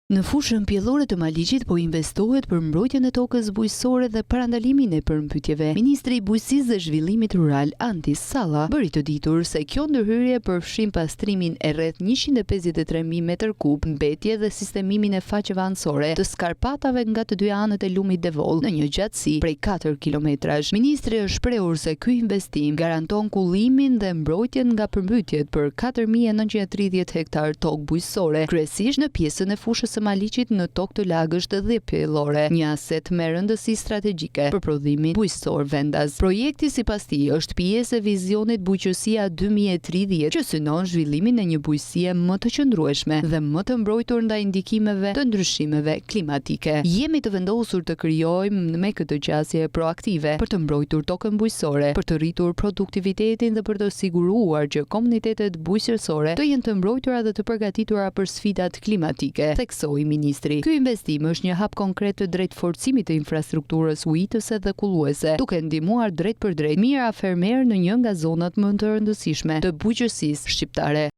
Në fushën pjellore të Maligjit po investohet për mbrojtjen e tokës bujqësore dhe parandalimin e përmbytjeve. Ministri i Bujqësisë dhe Zhvillimit Rural, Antis Salla, bëri të ditur se kjo ndërhyrje përfshin pastrimin e rreth 153.000 m3, mbetje dhe sistemimin e faqeve anësore të skarpatave nga të dy anët e lumit Devol në një gjatësi prej 4 kilometrash. Ministri është shprehur se ky investim garanton kullimin dhe mbrojtjen nga përmbytjet për 4.930 hektar tokë bujqësore, kryesisht në pjesën e fushës së Maligjit në tokë të lagësht dhe pjellore, një aset me rëndësi strategjike për prodhimin bujqësor vendas. Projekti sipas tij është pjesë e vizionit Bujqësia 2030, që synon zhvillimin e një bujqësie më të qëndrueshme dhe më të mbrojtur ndaj ndikimeve të ndryshimeve klimatike. Jemi të vendosur të krijojmë me këtë qasje proaktive për të mbrojtur tokën bujqësore, për të rritur produktivitetin dhe për të siguruar që komunitetet bujqësore të jenë të mbrojtura dhe të përgatitura për sfidat klimatike. I ministri. Ky investim është një hap konkret të drejt forcimit të infrastrukturës ujitëse dhe kulluese, duke ndihmuar drejt për drejt mijëra fermer në një nga zonat më të rëndësishme të bujqësisë shqiptare.